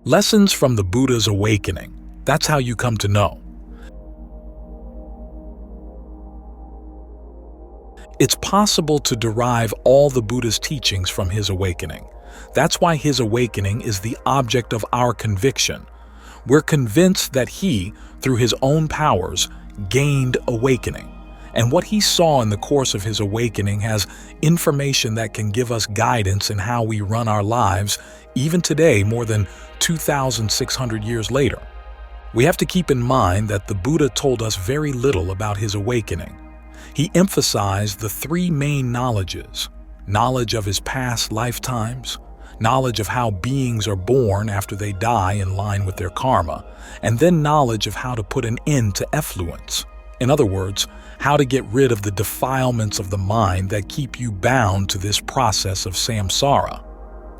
Lessons from the Buddha's awakening. That's how you come to know. It's possible to derive all the Buddha's teachings from his awakening. That's why his awakening is the object of our conviction. We're convinced that he, through his own powers, gained awakening. And what he saw in the course of his awakening has information that can give us guidance in how we run our lives, even today, more than 2,600 years later. We have to keep in mind that the Buddha told us very little about his awakening. He emphasized the three main knowledges: knowledge of his past lifetimes, knowledge of how beings are born after they die in line with their karma, and then knowledge of how to put an end to effluents. In other words, how to get rid of the defilements of the mind that keep you bound to this process of samsara.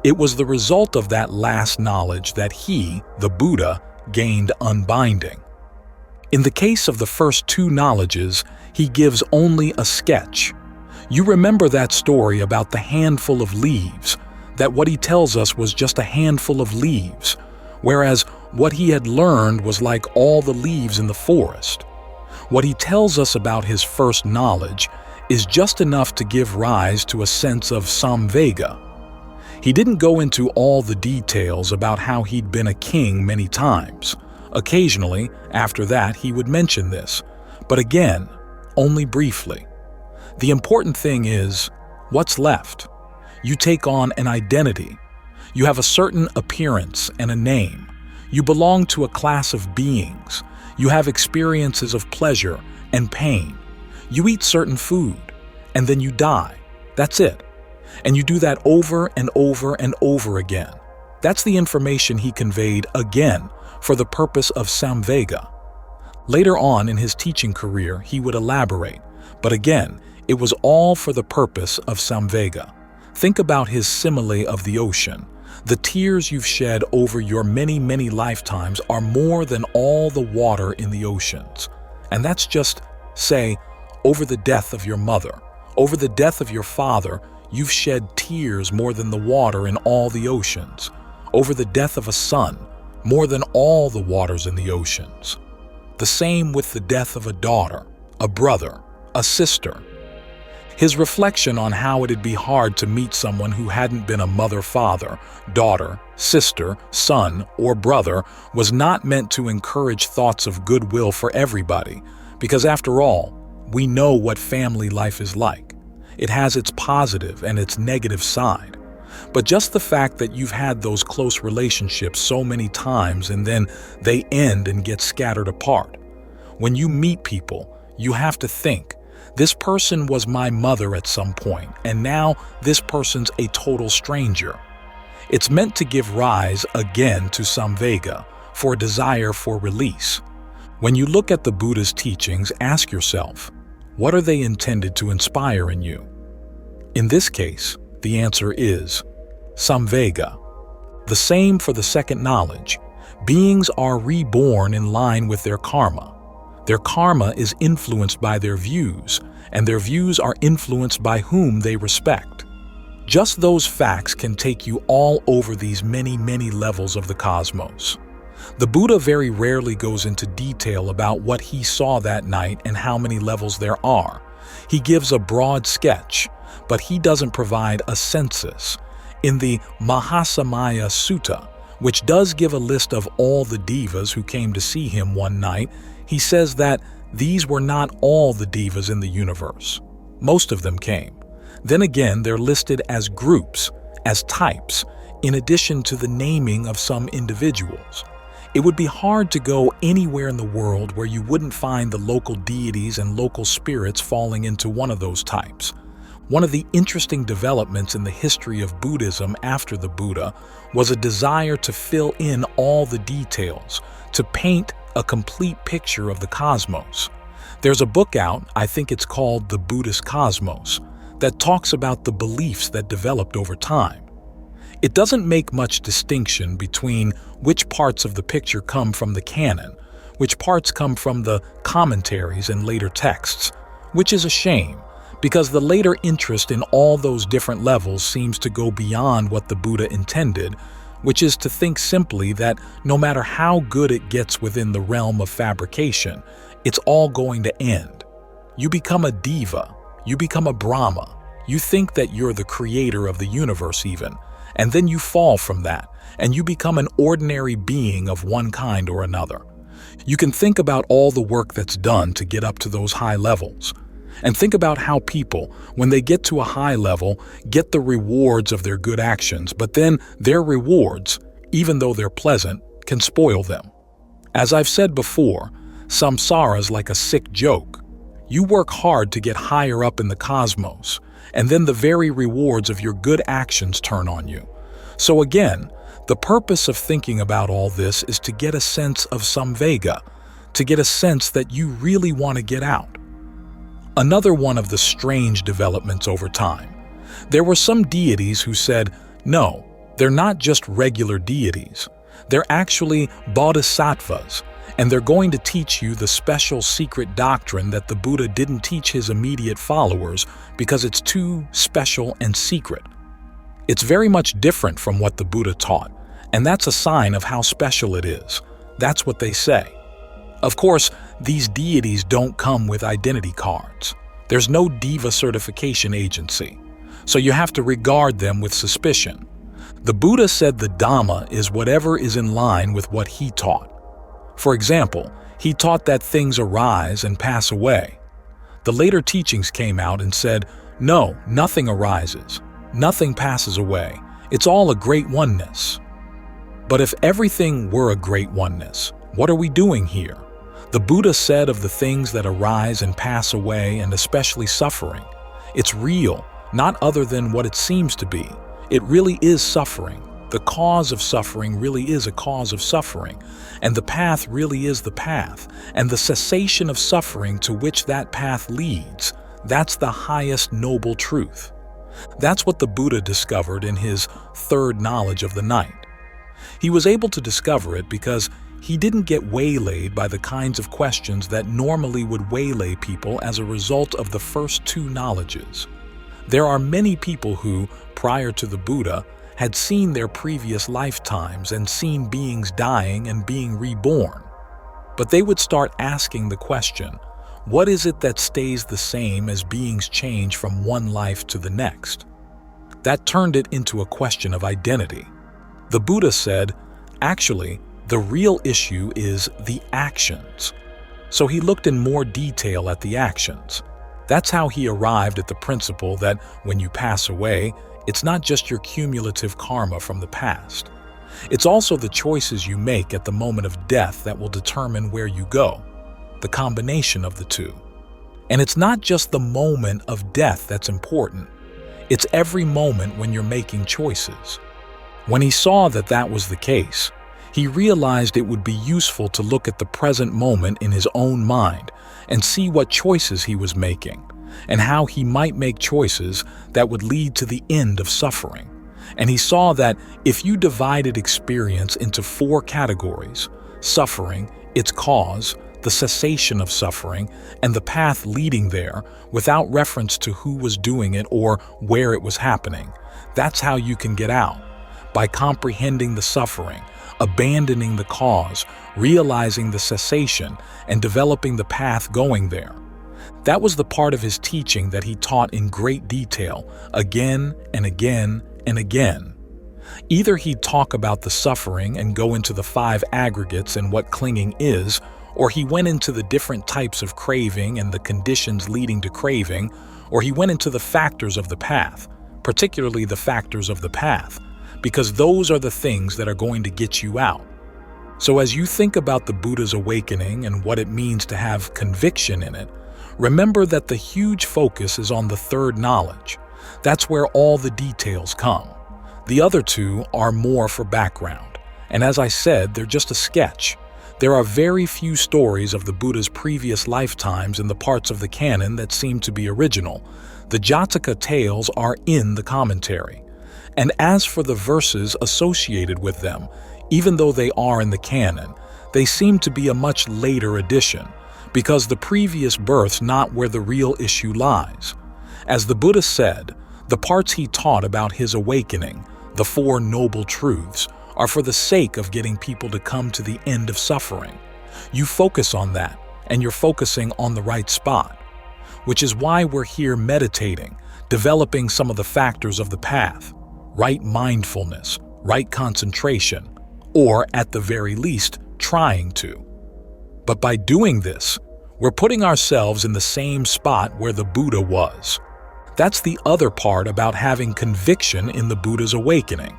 It was the result of that last knowledge that he, the Buddha, gained unbinding. In the case of the first two knowledges, he gives only a sketch. You remember that story about the handful of leaves, that what he tells us was just a handful of leaves, whereas what he had learned was like all the leaves in the forest. What he tells us about his first knowledge is just enough to give rise to a sense of Samvega. He didn't go into all the details about how he'd been a king many times. Occasionally, after that, he would mention this, but again, only briefly. The important thing is, what's left? You take on an identity. You have a certain appearance and a name. You belong to a class of beings. You have experiences of pleasure and pain. You eat certain food, and then you die. That's it. And you do that over and over and over again. That's the information he conveyed again for the purpose of Samvega. Later on in his teaching career, he would elaborate, but again, it was all for the purpose of Samvega. Think about his simile of the ocean. The tears you've shed over your many, many lifetimes are more than all the water in the oceans. And that's just, say, over the death of your mother, over the death of your father, you've shed tears more than the water in all the oceans. Over the death of a son, more than all the waters in the oceans. The same with the death of a daughter, a brother, a sister. His reflection on how it'd be hard to meet someone who hadn't been a mother, father, daughter, sister, son, or brother was not meant to encourage thoughts of goodwill for everybody, because after all, we know what family life is like. It has its positive and its negative side. But just the fact that you've had those close relationships so many times and then they end and get scattered apart. When you meet people, you have to think, this person was my mother at some point, and now this person's a total stranger. It's meant to give rise again to Samvega, for a desire for release. When you look at the Buddha's teachings, ask yourself, what are they intended to inspire in you? In this case, the answer is Samvega. The same for the second knowledge. Beings are reborn in line with their karma. Their karma is influenced by their views, and their views are influenced by whom they respect. Just those facts can take you all over these many, many levels of the cosmos. The Buddha very rarely goes into detail about what he saw that night and how many levels there are. He gives a broad sketch, but he doesn't provide a census. In the Mahasamaya Sutta, which does give a list of all the devas who came to see him one night, he says that these were not all the devas in the universe. Most of them came. Then again, they're listed as groups, as types, in addition to the naming of some individuals. It would be hard to go anywhere in the world where you wouldn't find the local deities and local spirits falling into one of those types. One of the interesting developments in the history of Buddhism after the Buddha was a desire to fill in all the details, to paint a complete picture of the cosmos. There's a book out, I think it's called The Buddhist Cosmos, that talks about the beliefs that developed over time. It doesn't make much distinction between which parts of the picture come from the canon, which parts come from the commentaries and later texts, which is a shame, because the later interest in all those different levels seems to go beyond what the Buddha intended, which is to think simply that no matter how good it gets within the realm of fabrication, it's all going to end. You become a diva, you become a Brahma, you think that you're the creator of the universe even, and then you fall from that, and you become an ordinary being of one kind or another. You can think about all the work that's done to get up to those high levels. And think about how people, when they get to a high level, get the rewards of their good actions, but then their rewards, even though they're pleasant, can spoil them. As I've said before, samsara is like a sick joke. You work hard to get higher up in the cosmos, and then the very rewards of your good actions turn on you. So again, the purpose of thinking about all this is to get a sense of Samvega, to get a sense that you really want to get out. Another one of the strange developments over time. There were some deities who said, no, they're not just regular deities. They're actually bodhisattvas, and they're going to teach you the special secret doctrine that the Buddha didn't teach his immediate followers because it's too special and secret. It's very much different from what the Buddha taught, and that's a sign of how special it is. That's what they say. Of course, these deities don't come with identity cards. There's no diva certification agency, so you have to regard them with suspicion. The Buddha said the Dharma is whatever is in line with what he taught. For example, he taught that things arise and pass away. The later teachings came out and said, no, nothing arises, nothing passes away, it's all a great oneness. But if everything were a great oneness, what are we doing here? The Buddha said of the things that arise and pass away, and especially suffering, it's real, not other than what it seems to be. It really is suffering. The cause of suffering really is a cause of suffering, and the path really is the path, and the cessation of suffering to which that path leads, that's the highest noble truth. That's what the Buddha discovered in his third knowledge of the night. He was able to discover it because he didn't get waylaid by the kinds of questions that normally would waylay people as a result of the first two knowledges. There are many people who, prior to the Buddha, had seen their previous lifetimes and seen beings dying and being reborn. But they would start asking the question, what is it that stays the same as beings change from one life to the next? That turned it into a question of identity. The Buddha said, actually, the real issue is the actions. So he looked in more detail at the actions. That's how he arrived at the principle that when you pass away, it's not just your cumulative karma from the past. It's also the choices you make at the moment of death that will determine where you go, the combination of the two. And it's not just the moment of death that's important. It's every moment when you're making choices. When he saw that that was the case, he realized it would be useful to look at the present moment in his own mind and see what choices he was making, and how he might make choices that would lead to the end of suffering. And he saw that if you divided experience into four categories, suffering, its cause, the cessation of suffering, and the path leading there, without reference to who was doing it or where it was happening, that's how you can get out, by comprehending the suffering, abandoning the cause, realizing the cessation, and developing the path going there. That was the part of his teaching that he taught in great detail, again and again and again. Either he'd talk about the suffering and go into the 5 aggregates and what clinging is, or he went into the different types of craving and the conditions leading to craving, or he went into the factors of the path, particularly the factors of the path, because those are the things that are going to get you out. So as you think about the Buddha's awakening and what it means to have conviction in it, remember that the huge focus is on the third knowledge. That's where all the details come. The other two are more for background, and as I said, they're just a sketch. There are very few stories of the Buddha's previous lifetimes in the parts of the canon that seem to be original. The Jataka tales are in the commentary. And as for the verses associated with them, even though they are in the canon, they seem to be a much later addition, because the previous birth's not where the real issue lies. As the Buddha said, the parts he taught about his awakening, the 4 noble truths, are for the sake of getting people to come to the end of suffering. You focus on that, and you're focusing on the right spot, which is why we're here meditating, developing some of the factors of the path, right mindfulness, right concentration, or at the very least, trying to. But by doing this, we're putting ourselves in the same spot where the Buddha was. That's the other part about having conviction in the Buddha's awakening.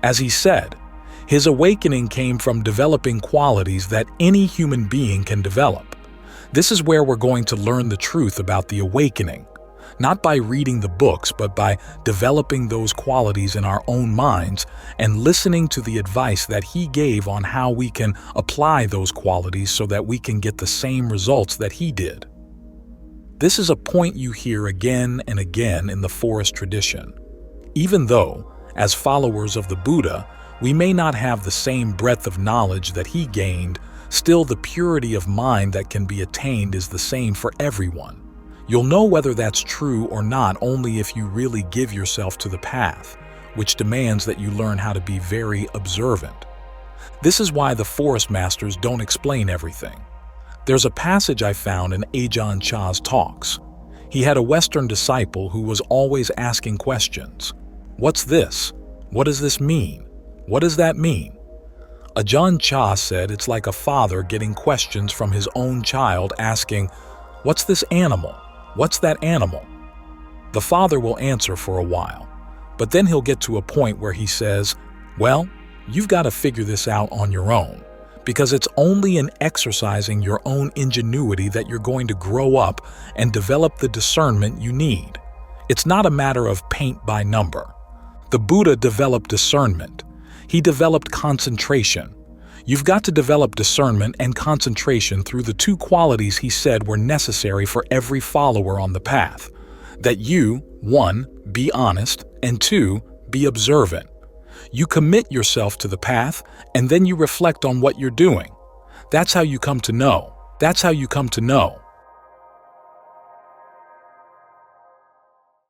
As he said, his awakening came from developing qualities that any human being can develop. This is where we're going to learn the truth about the awakening, not by reading the books, but by developing those qualities in our own minds and listening to the advice that he gave on how we can apply those qualities so that we can get the same results that he did. This is a point you hear again and again in the forest tradition. Even though, as followers of the Buddha, we may not have the same breadth of knowledge that he gained, still the purity of mind that can be attained is the same for everyone. You'll know whether that's true or not only if you really give yourself to the path, which demands that you learn how to be very observant. This is why the forest masters don't explain everything. There's a passage I found in Ajahn Chah's talks. He had a Western disciple who was always asking questions. What's this? What does this mean? What does that mean? Ajahn Chah said it's like a father getting questions from his own child asking, what's this animal? What's that animal? The father will answer for a while, but then he'll get to a point where he says, well, you've got to figure this out on your own, because it's only in exercising your own ingenuity that you're going to grow up and develop the discernment you need. It's not a matter of paint by number. The Buddha developed discernment. He developed concentration. You've got to develop discernment and concentration through the two qualities he said were necessary for every follower on the path. That you, 1, be honest, and 2, be observant. You commit yourself to the path, and then you reflect on what you're doing. That's how you come to know. That's how you come to know.